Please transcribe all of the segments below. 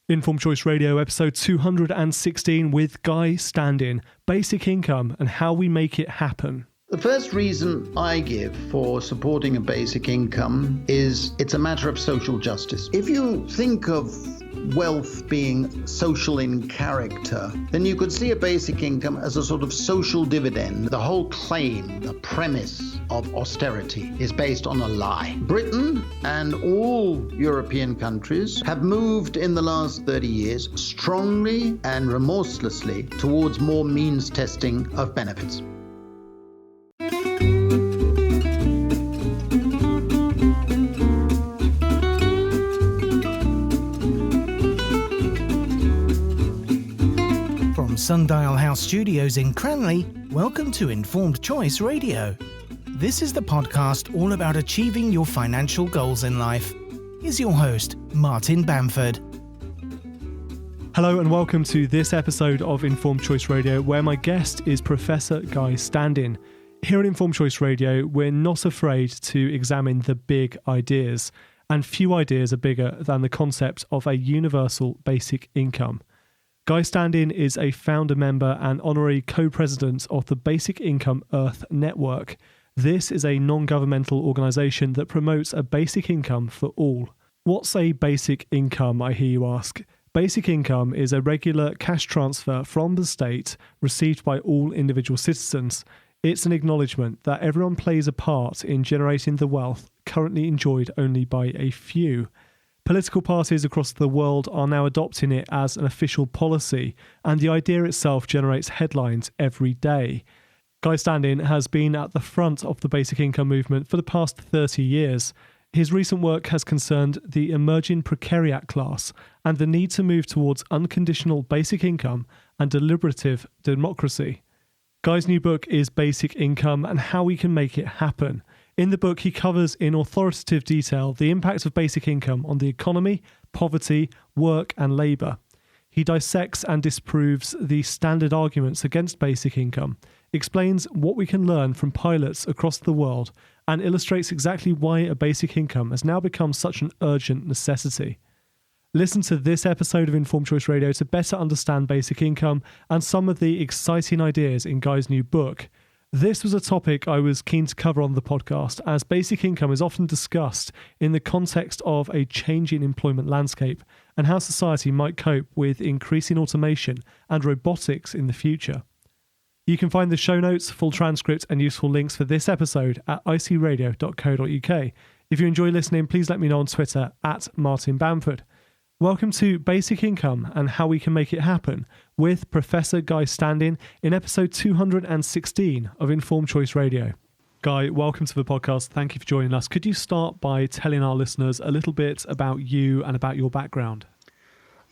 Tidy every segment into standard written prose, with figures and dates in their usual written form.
Informed Choice Radio, episode 216 with Guy Standin, Basic Income and How We Make It Happen. The first reason I give for supporting a basic income is it's a matter of social justice. If you think of wealth being social in character, then you could see a basic income as a sort of social dividend. The whole claim, the premise of austerity is based on a lie. Britain and all European countries have moved in the last 30 years strongly and remorselessly towards more means testing of benefits. Sundial House Studios in Cranley, welcome to Informed Choice Radio. This is the podcast all about achieving your financial goals in life. Here's your host, Martin Bamford. Hello and welcome to this episode of Informed Choice Radio, where my guest is Professor Guy Standin. Here at Informed Choice Radio, we're not afraid to examine the big ideas, and few ideas are bigger than the concept of a universal basic income. Guy Standin is a founder member and honorary co-president of the Basic Income Earth Network. This is a non-governmental organisation that promotes a basic income for all. What's a basic income, I hear you ask? Basic income is a regular cash transfer from the state received by all individual citizens. It's an acknowledgement that everyone plays a part in generating the wealth currently enjoyed only by a few. Political parties across the world are now adopting it as an official policy, and the idea itself generates headlines every day. Guy Standin has been at the front of the basic income movement for the past 30 years. His recent work has concerned the emerging precariat class and the need to move towards unconditional basic income and deliberative democracy. Guy's new book is Basic Income and How We Can Make It Happen. In the book, he covers in authoritative detail the impact of basic income on the economy, poverty, work and labour. He dissects and disproves the standard arguments against basic income, explains what we can learn from pilots across the world, and illustrates exactly why a basic income has now become such an urgent necessity. Listen to this episode of Informed Choice Radio to better understand basic income and some of the exciting ideas in Guy's new book. This was a topic I was keen to cover on the podcast, as basic income is often discussed in the context of a changing employment landscape and how society might cope with increasing automation and robotics in the future. You can find the show notes, full transcript and useful links for this episode at icradio.co.uk. If you enjoy listening, please let me know on Twitter at Martin Bamford. Welcome to Basic Income and How We Can Make It Happen with Professor Guy Standin in episode 216 of Informed Choice Radio. Guy, welcome to the podcast. Thank you for joining us. Could you start by telling our listeners a little bit about you and about your background?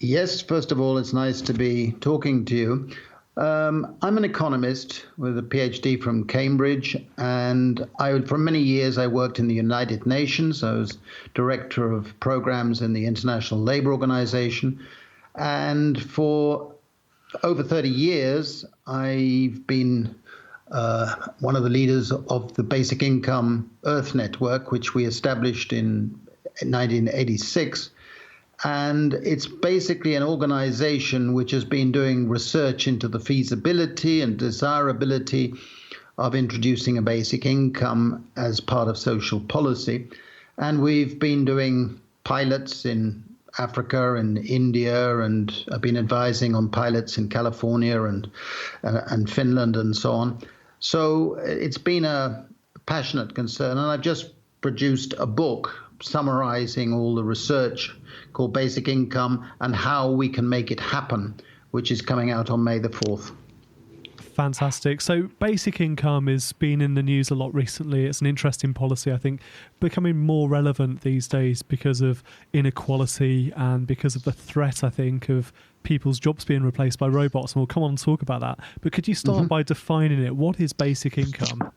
Yes, first of all, it's nice to be talking to you. I'm an economist with a PhD from Cambridge, and for many years I worked in the United Nations. I was director of programs in the International Labour Organization, and for over 30 years I've been one of the leaders of the Basic Income Earth Network, which we established in 1986. And it's basically an organization which has been doing research into the feasibility and desirability of introducing a basic income as part of social policy. And we've been doing pilots in Africa and India, and I've been advising on pilots in California and Finland and so on. So it's been a passionate concern, and I've just produced a book summarizing all the research called Basic Income and How We Can Make It Happen, which is coming out on May the 4th. Fantastic. So basic income has been in the news a lot recently. It's an interesting policy, I think, becoming more relevant these days because of inequality and because of the threat, I think, of people's jobs being replaced by robots. And we'll come on and talk about that. But could you start by defining it? What is basic income?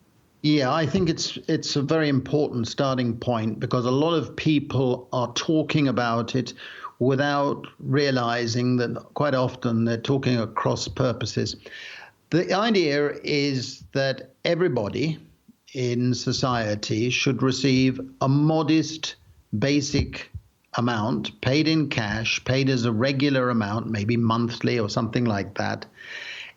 Yeah, I think it's a very important starting point because a lot of people are talking about it without realizing that quite often they're talking across purposes. The idea is that everybody in society should receive a modest basic amount, paid in cash, paid as a regular amount, maybe monthly or something like that.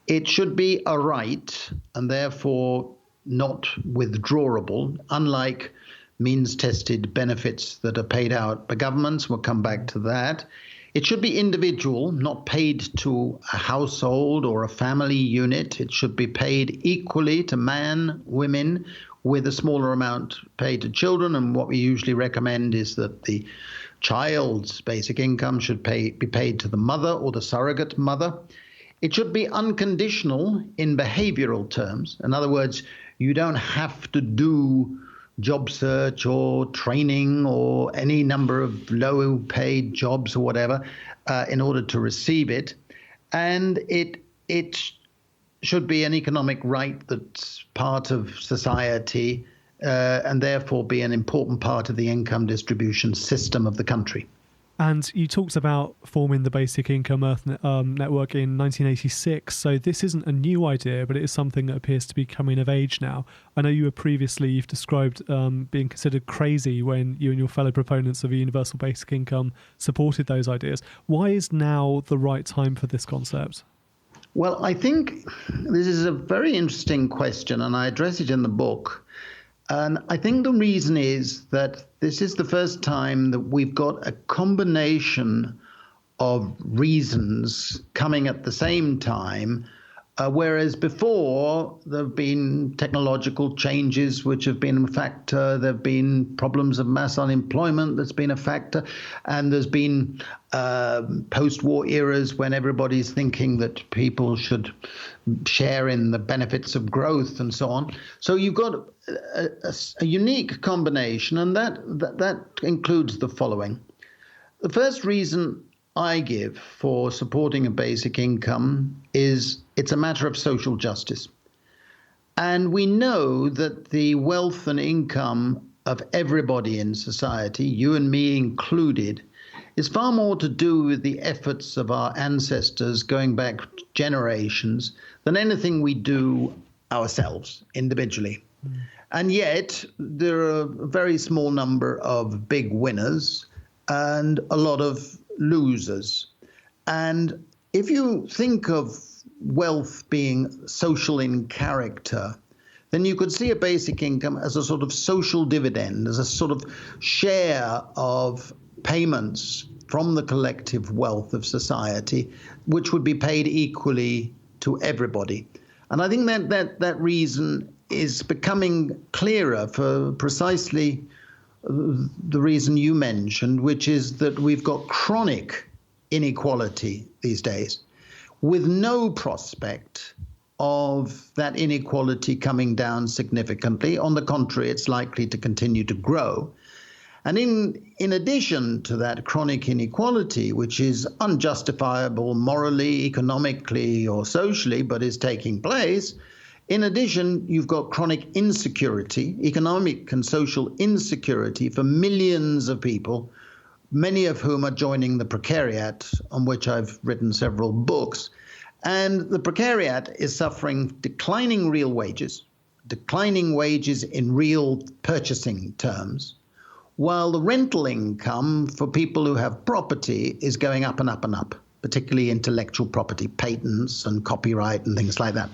It should be a right and therefore not withdrawable, unlike means-tested benefits that are paid out by governments. We'll come back to that. It should be individual, not paid to a household or a family unit. It should be paid equally to man, women, with a smaller amount paid to children. And what we usually recommend is that the child's basic income should be paid to the mother or the surrogate mother. It should be unconditional in behavioral terms. In other words, you don't have to do job search or training or any number of low-paid jobs or whatever in order to receive it. And it should be an economic right that's part of society and therefore be an important part of the income distribution system of the country. And you talked about forming the Basic Income Earth Network in 1986. So this isn't a new idea, but it is something that appears to be coming of age now. I know you've described being considered crazy when you and your fellow proponents of a universal basic income supported those ideas. Why is now the right time for this concept? Well, I think this is a very interesting question, and I address it in the book. And I think the reason is that this is the first time that we've got a combination of reasons coming at the same time, whereas before there have been technological changes which have been a factor, there have been problems of mass unemployment that's been a factor, and there's been post-war eras when everybody's thinking that people should share in the benefits of growth and so on. So you've got a unique combination, and that includes the following. The first reason I give for supporting a basic income is it's a matter of social justice. And we know that the wealth and income of everybody in society, you and me included, is far more to do with the efforts of our ancestors going back generations than anything we do ourselves individually. And yet there are a very small number of big winners and a lot of losers. And if you think of wealth being social in character, then you could see a basic income as a sort of social dividend, as a sort of share of payments from the collective wealth of society, which would be paid equally to everybody. And I think that reason is becoming clearer for precisely the reason you mentioned, which is that we've got chronic inequality these days with no prospect of that inequality coming down significantly. On the contrary, it's likely to continue to grow. And in addition to that chronic inequality, which is unjustifiable morally, economically, or socially, but is taking place, in addition, you've got chronic insecurity, economic and social insecurity for millions of people, many of whom are joining the precariat, on which I've written several books. And the precariat is suffering declining real wages, declining wages in real purchasing terms, while the rental income for people who have property is going up and up and up, particularly intellectual property, patents and copyright and things like that.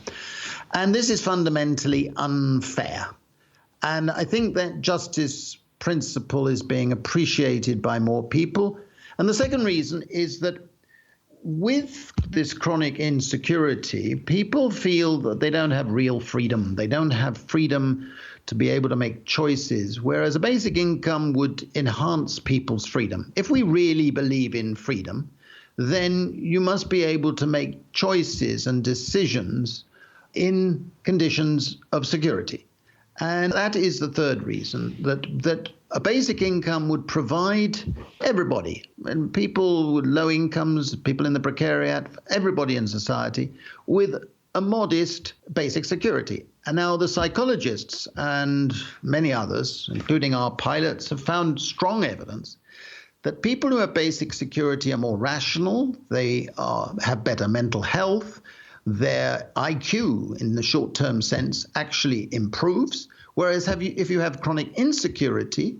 And this is fundamentally unfair. And I think that justice principle is being appreciated by more people. And the second reason is that with this chronic insecurity, people feel that they don't have real freedom. They don't have freedom to be able to make choices, whereas a basic income would enhance people's freedom. If we really believe in freedom, then you must be able to make choices and decisions in conditions of security. And that is the third reason, that a basic income would provide everybody, and people with low incomes, people in the precariat, everybody in society, with a modest basic security. And now the psychologists and many others, including our pilots, have found strong evidence that people who have basic security are more rational, they have better mental health, their IQ in the short-term sense actually improves. Whereas if you have chronic insecurity,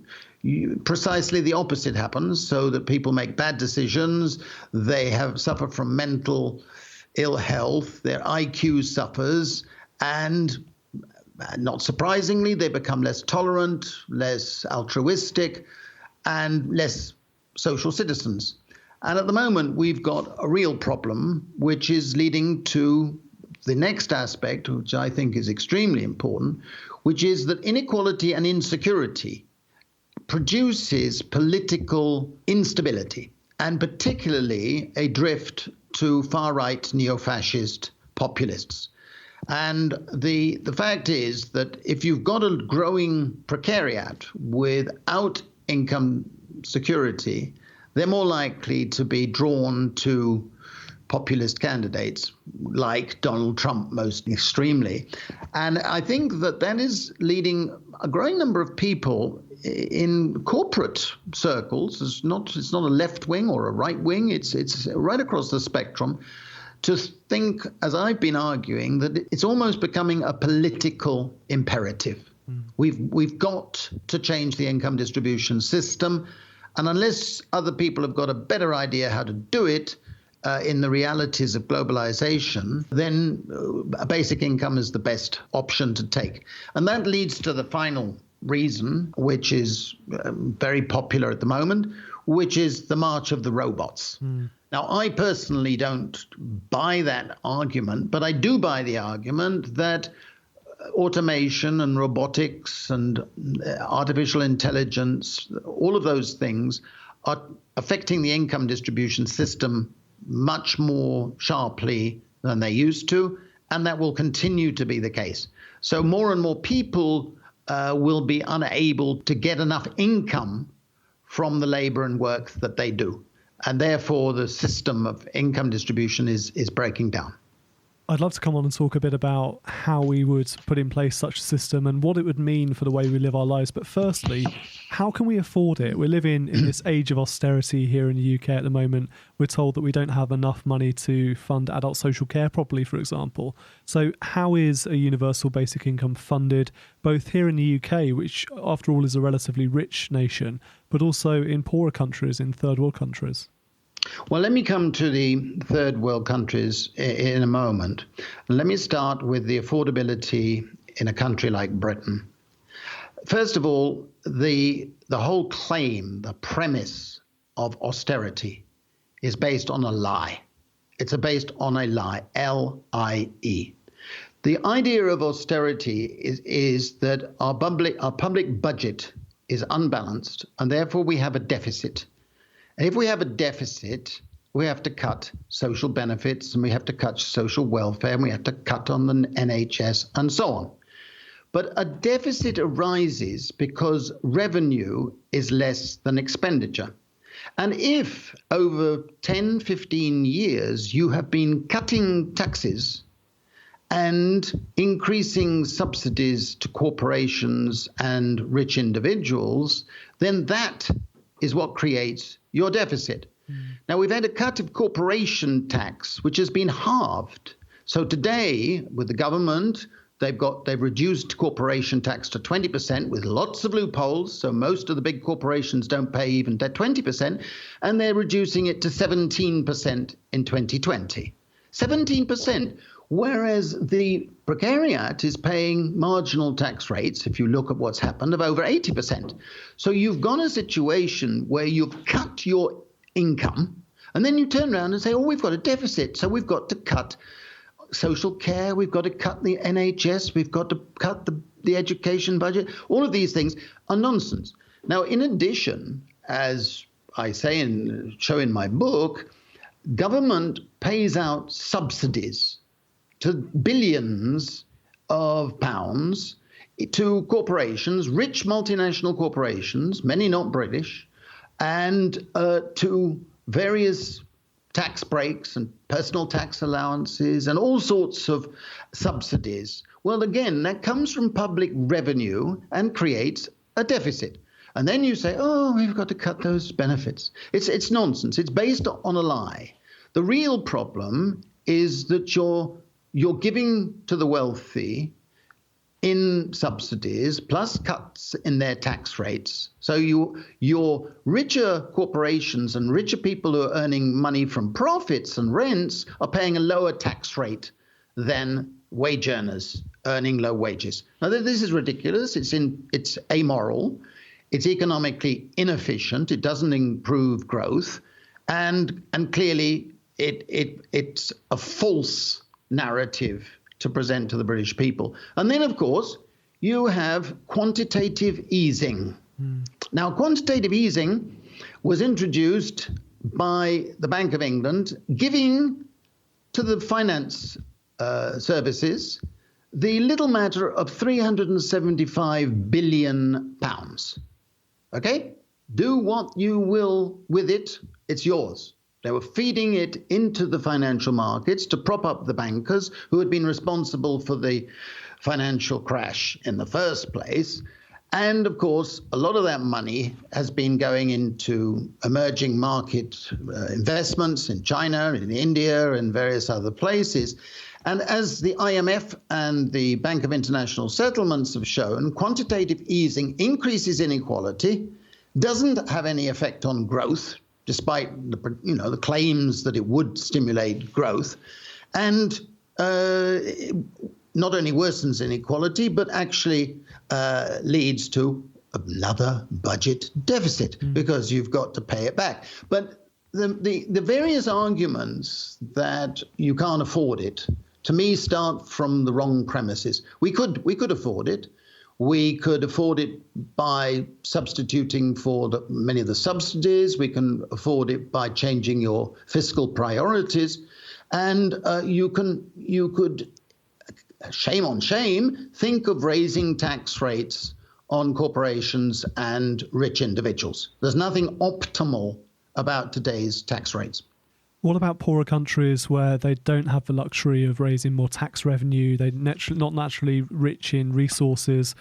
precisely the opposite happens, so that people make bad decisions, they suffer from mental ill health, their IQ suffers, and not surprisingly, they become less tolerant, less altruistic, and less social citizens. And at the moment, we've got a real problem, which is leading to the next aspect, which I think is extremely important, which is that inequality and insecurity produces political instability, and particularly a drift to far-right neo-fascist populists. And the fact is that if you've got a growing precariat without income security, they're more likely to be drawn to populist candidates like Donald Trump most extremely. And I think that is leading a growing number of people in corporate circles, it's not a left wing or a right wing, it's right across the spectrum, to think, as I've been arguing, that it's almost becoming a political imperative. We've got to change the income distribution system, and unless other people have got a better idea how to do it in the realities of globalization, then a basic income is the best option to take. And that leads to the final reason, which is very popular at the moment, which is the march of the robots. Now, I personally don't buy that argument, but I do buy the argument that automation and robotics and artificial intelligence, all of those things are affecting the income distribution system much more sharply than they used to, and that will continue to be the case. So more and more people will be unable to get enough income from the labor and work that they do. And therefore, the system of income distribution is breaking down. I'd love to come on and talk a bit about how we would put in place such a system and what it would mean for the way we live our lives. But firstly, how can we afford it? We're living in this age of austerity here in the UK at the moment. We're told that we don't have enough money to fund adult social care properly, for example. So how is a universal basic income funded, both here in the UK, which after all is a relatively rich nation, but also in poorer countries, in third world countries? Well, let me come to the third world countries in a moment. Let me start with the affordability in a country like Britain. First of all, the whole claim, the premise of austerity is based on a lie. It's based on a lie, L-I-E. The idea of austerity is that our public budget is unbalanced, and therefore we have a deficit. And if we have a deficit, we have to cut social benefits, and we have to cut social welfare, and we have to cut on the NHS, and so on. But a deficit arises because revenue is less than expenditure. And if over 10, 15 years you have been cutting taxes and increasing subsidies to corporations and rich individuals, then that is what creates your deficit. Now, we've had a cut of corporation tax, which has been halved. So today, with the government, they've reduced corporation tax to 20% with lots of loopholes. So most of the big corporations don't pay even 20%, and they're reducing it to 17% in 2020. 17%. Whereas the precariat is paying marginal tax rates, if you look at what's happened, of over 80%. So you've got a situation where you've cut your income, and then you turn around and say, oh, we've got a deficit, so we've got to cut social care, we've got to cut the NHS, we've got to cut the education budget. All of these things are nonsense. Now, in addition, as I say show in my book, government pays out subsidies to billions of pounds to corporations, rich multinational corporations, many not British, and to various tax breaks and personal tax allowances and all sorts of subsidies. Well, again, that comes from public revenue and creates a deficit. And then you say, oh, we've got to cut those benefits. It's nonsense. It's based on a lie. The real problem is that you're giving to the wealthy in subsidies plus cuts in their tax rates. So your richer corporations and richer people who are earning money from profits and rents are paying a lower tax rate than wage earners earning low wages. Now, this is ridiculous. It's amoral. It's economically inefficient. It doesn't improve growth. And clearly, it's a false narrative to present to the British people. And then, of course, you have quantitative easing. Now, quantitative easing was introduced by the Bank of England, giving to the finance services the little matter of £375 billion. Okay? Do what you will with it. It's yours. They were feeding it into the financial markets to prop up the bankers who had been responsible for the financial crash in the first place. And, of course, a lot of that money has been going into emerging market investments in China, in India, and various other places. And as the IMF and the Bank of International Settlements have shown, quantitative easing increases inequality, doesn't have any effect on growth, despite the claims that it would stimulate growth, and not only worsens inequality, but actually leads to another budget deficit because you've got to pay it back. But the various arguments that you can't afford it, to me, start from the wrong premises. We could afford it. We could afford it by substituting for many of the subsidies. We can afford it by changing your fiscal priorities. And you could, shame on shame, think of raising tax rates on corporations and rich individuals. There's nothing optimal about today's tax rates. What about poorer countries where they don't have the luxury of raising more tax revenue? They're not naturally rich in resources.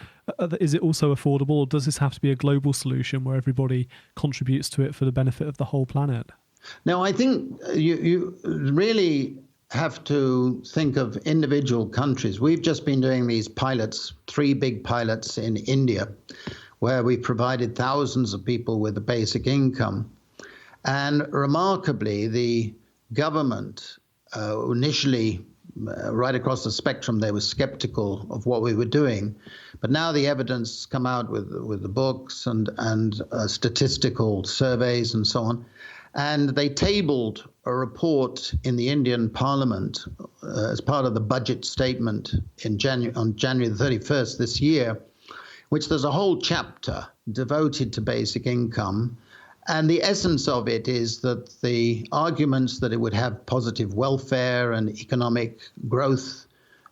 Is it also affordable, or does this have to be a global solution where everybody contributes to it for the benefit of the whole planet? Now, I think you really have to think of individual countries. We've just been doing these pilots, 3 big pilots in India, where we provided thousands of people with a basic income. And remarkably, the government initially, right across the spectrum, they were skeptical of what we were doing. But now the evidence come out with the books and statistical surveys and so on. And they tabled a report in the Indian Parliament as part of the budget statement on January the 31st this year, which there's a whole chapter devoted to basic income. And the essence of it is that the arguments that it would have positive welfare and economic growth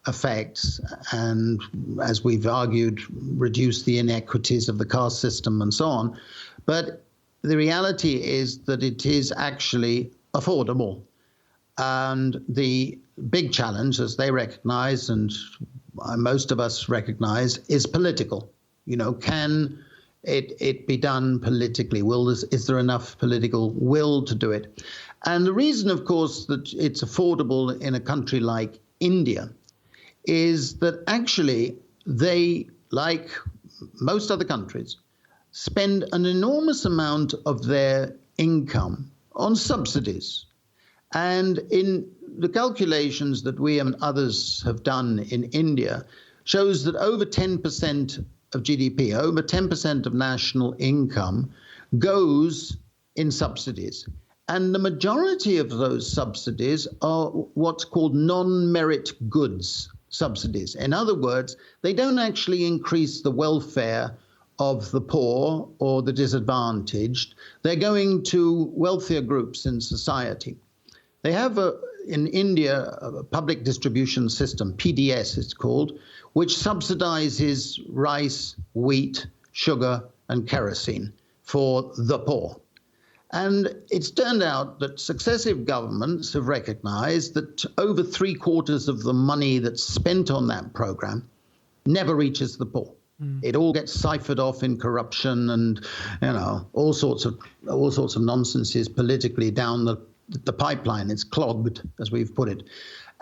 effects, and as we've argued, reduce the inequities of the caste system and so on. But the reality is that it is actually affordable. And the big challenge, as they recognize, and most of us recognize, is political. Can it be done politically? Is there enough political will to do it? And the reason, of course, that it's affordable in a country like India is that actually they, like most other countries, spend an enormous amount of their income on subsidies. And in the calculations that we and others have done in India shows that over 10% of GDP, over 10% of national income goes in subsidies. And the majority of those subsidies are what's called non-merit goods subsidies. In other words, they don't actually increase the welfare of the poor or the disadvantaged. They're going to wealthier groups in society. They have in India a public distribution system, PDS it's called, which subsidizes rice, wheat, sugar, and kerosene for the poor. And it's turned out that successive governments have recognized that over 3/4 of the money that's spent on that program never reaches the poor. It all gets ciphered off in corruption and, all sorts of nonsense politically down the pipeline. It's clogged, as we've put it.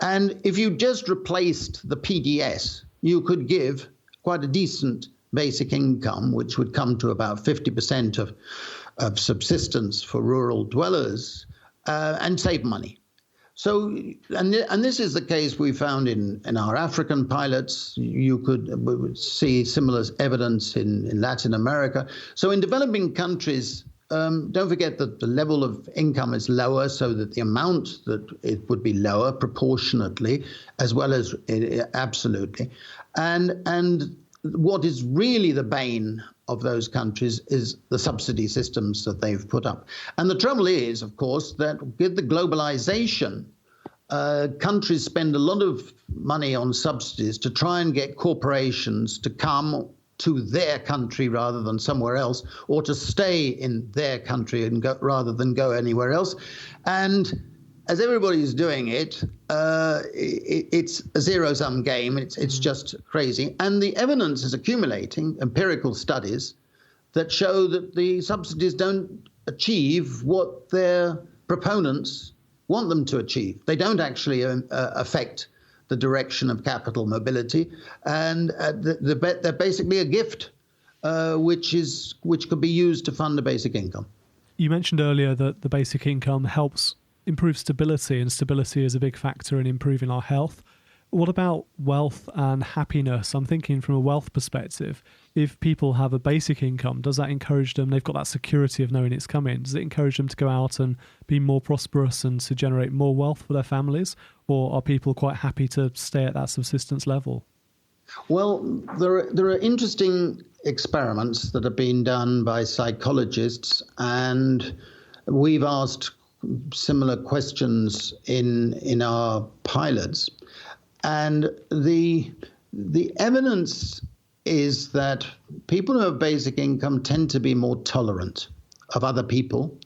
And if you just replaced the PDS, you could give quite a decent basic income, which would come to about 50% of subsistence for rural dwellers, and save money. So, and this is the case we found in our African pilots. We would see similar evidence in Latin America. So in developing countries, don't forget that the level of income is lower, so that the amount that it would be lower proportionately, as well as absolutely. And what is really the bane of those countries is the subsidy systems that they've put up. And the trouble is, of course, that with the globalization, countries spend a lot of money on subsidies to try and get corporations to come to their country rather than somewhere else, or to stay in their country and go, rather than go anywhere else. And as everybody's doing it, it's a zero-sum game. It's just crazy. And the evidence is accumulating, empirical studies, that show that the subsidies don't achieve what their proponents want them to achieve. They don't actually affect the direction of capital mobility, and they're basically a gift, which could be used to fund a basic income. You mentioned earlier that the basic income helps improve stability, and stability is a big factor in improving our health. What about wealth and happiness? I'm thinking from a wealth perspective, if people have a basic income, does that encourage them? They've got that security of knowing it's coming. Does it encourage them to go out and be more prosperous and to generate more wealth for their families? Or are people quite happy to stay at that subsistence level? Well, there are interesting experiments that have been done by psychologists, and we've asked similar questions in our pilots. And the evidence is that people who have basic income tend to be more tolerant of other people.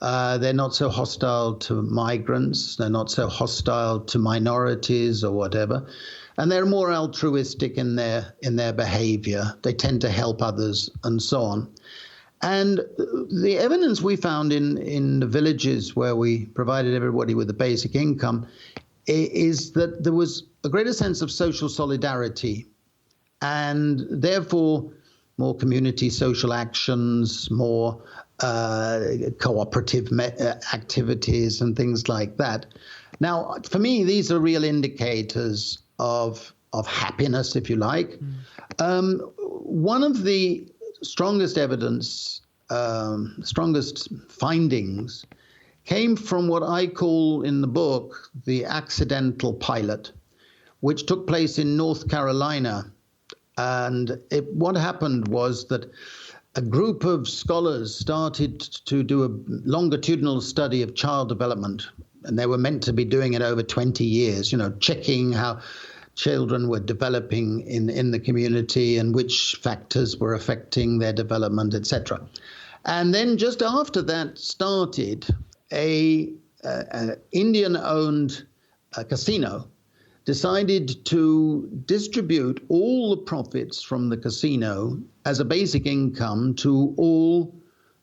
They're not so hostile to migrants. They're not so hostile to minorities or whatever. And they're more altruistic in their behavior. They tend to help others and so on. And the evidence we found in the villages where we provided everybody with a basic income is that there was a greater sense of social solidarity, and therefore more community social actions, more cooperative activities and things like that. Now, for me, these are real indicators of happiness, if you like. One of the strongest findings came from what I call in the book the accidental pilot, which took place in North Carolina. And what happened was that a group of scholars started to do a longitudinal study of child development, and they were meant to be doing it over 20 years, checking how children were developing in the community and which factors were affecting their development, etc. And then just after that started, an Indian-owned casino decided to distribute all the profits from the casino as a basic income to all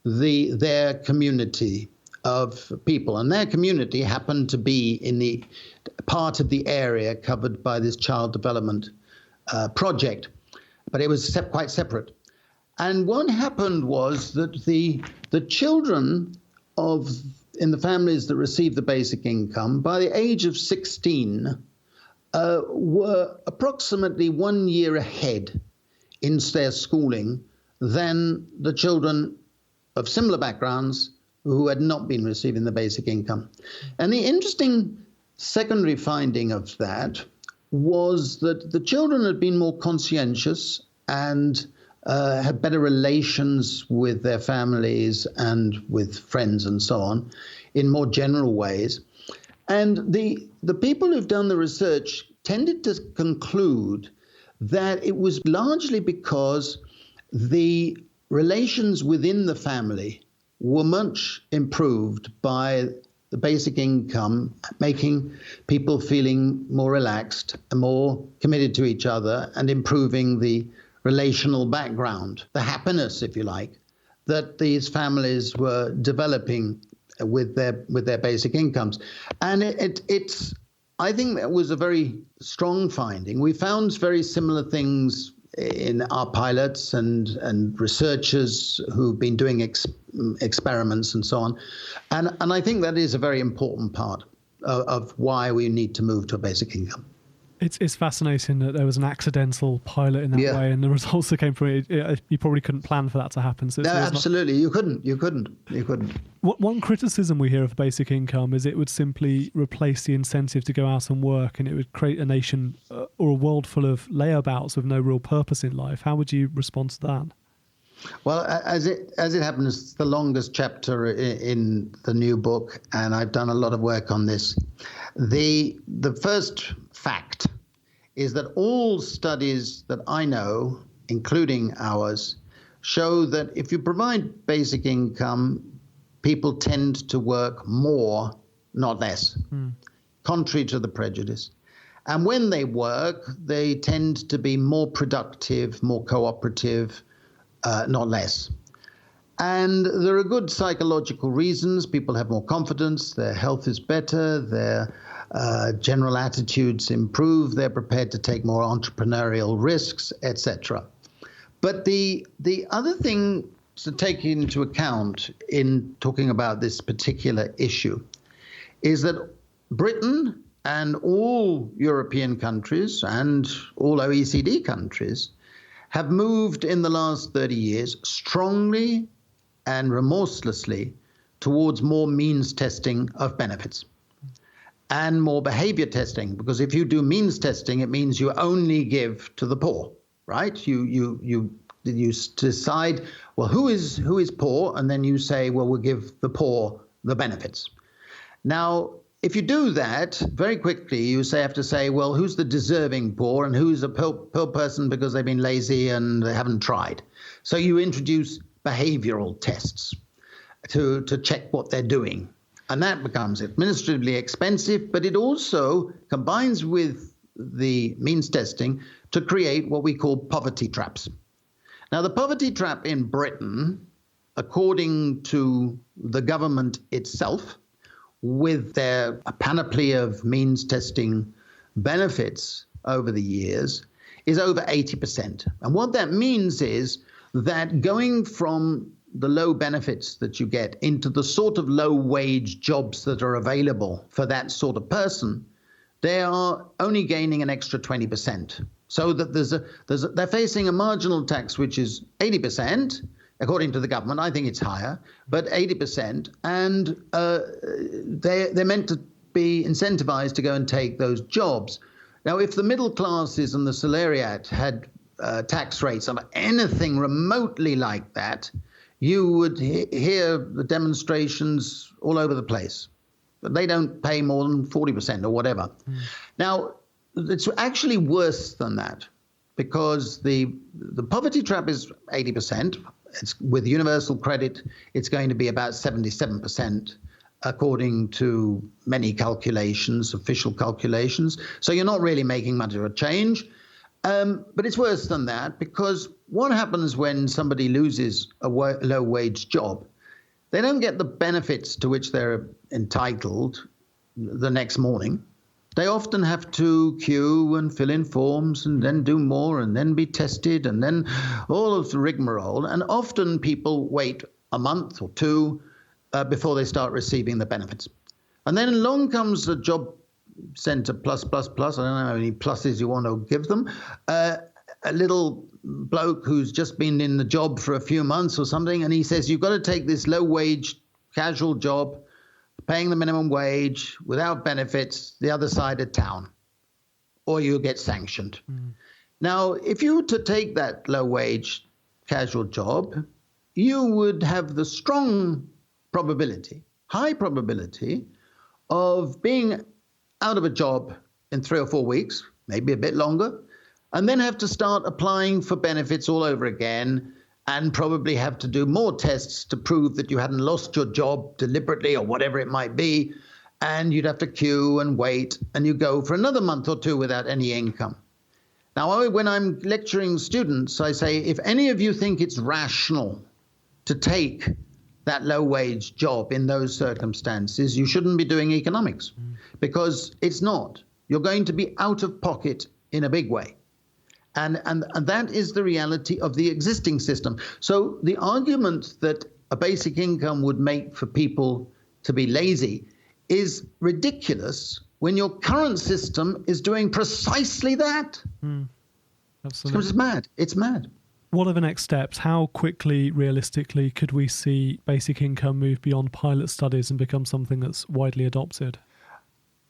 their community of people. And their community happened to be in the part of the area covered by this child development project, but it was quite separate. And what happened was that the children in the families that received the basic income, by the age of 16, were approximately 1 year ahead in their schooling than the children of similar backgrounds who had not been receiving the basic income. And the interesting secondary finding of that was that the children had been more conscientious and had better relations with their families and with friends and so on in more general ways. And the people who've done the research tended to conclude that it was largely because the relations within the family were much improved by the basic income, making people feeling more relaxed and more committed to each other, and improving the relational background, the happiness, if you like, that these families were developing with their basic incomes. And I think that was a very strong finding. We found very similar things in our pilots and researchers who've been doing experiments and so on. And I think that is a very important part of why we need to move to a basic income. It's fascinating that there was an accidental pilot in that way, and the results that came from it, you probably couldn't plan for that to happen. So no, absolutely, you couldn't. One criticism we hear of basic income is it would simply replace the incentive to go out and work, and it would create a nation or a world full of layabouts with no real purpose in life. How would you respond to that? Well, as it happens, it's the longest chapter in the new book, and I've done a lot of work on this. The first fact is that all studies that I know, including ours, show that if you provide basic income, people tend to work more, not less, contrary to the prejudice. And when they work, they tend to be more productive, more cooperative, not less. And there are good psychological reasons. People have more confidence, their health is better, their general attitudes improve, they're prepared to take more entrepreneurial risks, etc. But the other thing to take into account in talking about this particular issue is that Britain and all European countries and all OECD countries have moved in the last 30 years strongly and remorselessly towards more means testing of benefits and more behavior testing, because if you do means testing, it means you only give to the poor, right? You decide, well, who is poor, and then you say, well, we'll give the poor the benefits. Now, if you do that, very quickly you have to say, well, who's the deserving poor and who's a poor person because they've been lazy and they haven't tried? So you introduce behavioral tests to check what they're doing. And that becomes administratively expensive, but it also combines with the means testing to create what we call poverty traps. Now, the poverty trap in Britain, according to the government itself, with their panoply of means testing benefits over the years, is over 80%. And what that means is that going from the low benefits that you get into the sort of low wage jobs that are available for that sort of person, they are only gaining an extra 20%. So that they're facing a marginal tax which is 80%, according to the government. I think it's higher, but 80%, and they're meant to be incentivized to go and take those jobs. Now, if the middle classes and the salariat had tax rates of anything remotely like that, you would hear the demonstrations all over the place. But they don't pay more than 40% or whatever. Now, it's actually worse than that, because the poverty trap is 80%. It's with universal credit, it's going to be about 77%, according to many calculations, official calculations. So you're not really making much of a change. But it's worse than that, because what happens when somebody loses a low-wage job? They don't get the benefits to which they're entitled the next morning. They often have to queue and fill in forms and then do more and then be tested and then all of the rigmarole. And often people wait a month or two before they start receiving the benefits. And then along comes the Job Centre plus. I don't know how many pluses you want to give them. A little bloke who's just been in the job for a few months or something, and he says, you've got to take this low-wage casual job, paying the minimum wage without benefits the other side of town, or you'll get sanctioned. Now, if you were to take that low-wage casual job, you would have the strong probability, high probability, of being out of a job in 3 or 4 weeks, maybe a bit longer, and then have to start applying for benefits all over again, and probably have to do more tests to prove that you hadn't lost your job deliberately or whatever it might be, and you'd have to queue and wait, and you go for another month or two without any income. Now, when I'm lecturing students, I say, if any of you think it's rational to take that low-wage job in those circumstances, you shouldn't be doing economics, because it's not. You're going to be out of pocket in a big way. And that is the reality of the existing system. So the argument that a basic income would make for people to be lazy is ridiculous when your current system is doing precisely that. Absolutely. It's mad. It's mad. What are the next steps? How quickly, realistically, could we see basic income move beyond pilot studies and become something that's widely adopted?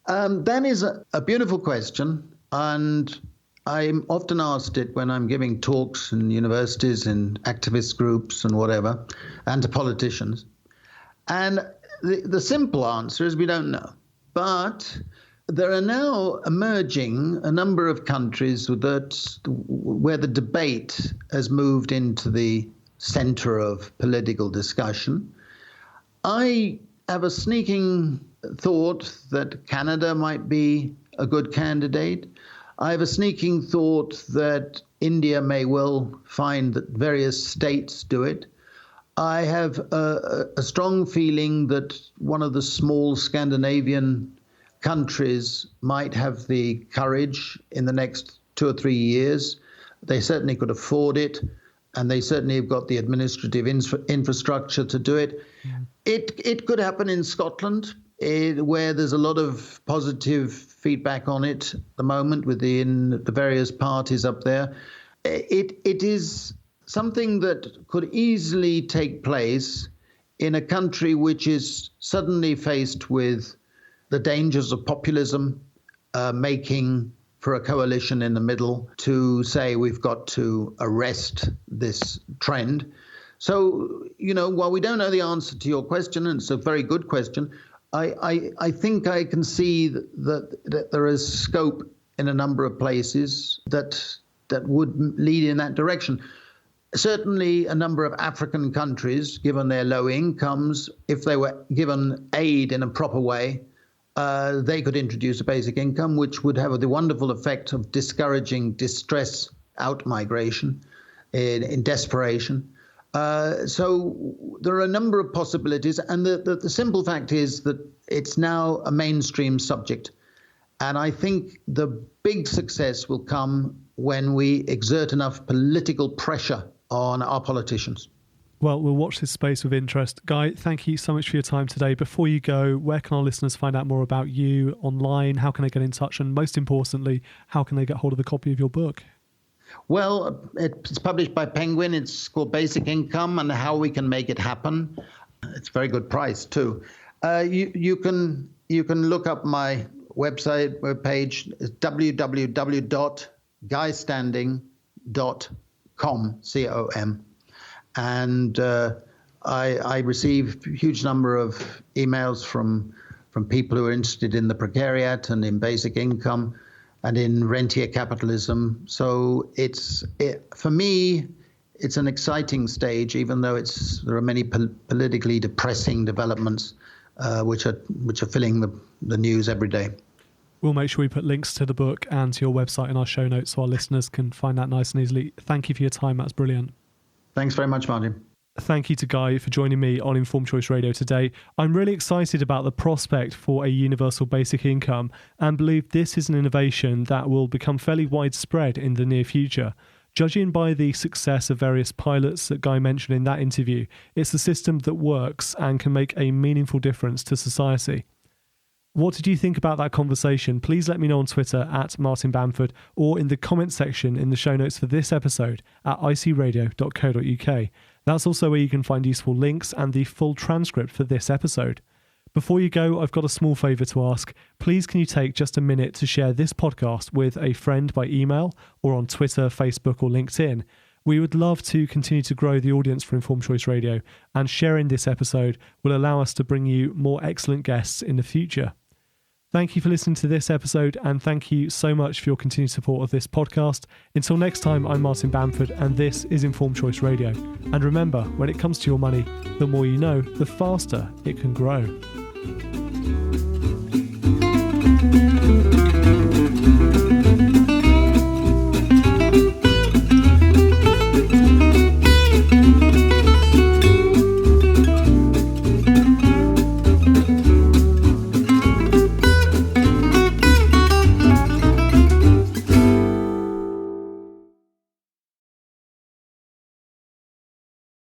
That is a beautiful question. And I'm often asked it when I'm giving talks in universities and activist groups and whatever, and to politicians. And the simple answer is we don't know. But there are now emerging a number of countries where the debate has moved into the center of political discussion. I have a sneaking thought that Canada might be a good candidate. I have a sneaking thought that India may well find that various states do it. I have a strong feeling that one of the small Scandinavian countries might have the courage in the next 2 or 3 years. They certainly could afford it, and they certainly have got the administrative infrastructure to do it. It could happen in Scotland, where there's a lot of positive feedback on it at the moment within the various parties up there. It is something that could easily take place in a country which is suddenly faced with the dangers of populism, making for a coalition in the middle to say we've got to arrest this trend. So, while we don't know the answer to your question, and it's a very good question, I think I can see that there is scope in a number of places that would lead in that direction. Certainly a number of African countries, given their low incomes, if they were given aid in a proper way, they could introduce a basic income, which would have the wonderful effect of discouraging distress out-migration in desperation. So there are a number of possibilities, and the simple fact is that it's now a mainstream subject. And I think the big success will come when we exert enough political pressure on our politicians. Well, we'll watch this space with interest. Guy, thank you so much for your time today. Before you go, where can our listeners find out more about you online? How can they get in touch? And most importantly, how can they get hold of a copy of your book? Well, it's published by Penguin. It's called Basic Income and How We Can Make It Happen. It's a very good price, too. You can look up my webpage. It's www.guystanding.com, C-O-M. And I receive a huge number of emails from people who are interested in the precariat and in basic income and in rentier capitalism. So for me, it's an exciting stage, even though there are many politically depressing developments which are filling the news every day. We'll make sure we put links to the book and to your website in our show notes so our listeners can find that nice and easily. Thank you for your time. That's brilliant. Thanks very much, Martin. Thank you to Guy for joining me on Informed Choice Radio today. I'm really excited about the prospect for a universal basic income and believe this is an innovation that will become fairly widespread in the near future. Judging by the success of various pilots that Guy mentioned in that interview, it's a system that works and can make a meaningful difference to society. What did you think about that conversation? Please let me know on Twitter @MartinBamford or in the comments section in the show notes for this episode at icradio.co.uk. That's also where you can find useful links and the full transcript for this episode. Before you go, I've got a small favour to ask. Please can you take just a minute to share this podcast with a friend by email or on Twitter, Facebook or LinkedIn? We would love to continue to grow the audience for Informed Choice Radio, and sharing this episode will allow us to bring you more excellent guests in the future. Thank you for listening to this episode, and thank you so much for your continued support of this podcast. Until next time, I'm Martin Bamford, and this is Informed Choice Radio. And remember, when it comes to your money, the more you know, the faster it can grow.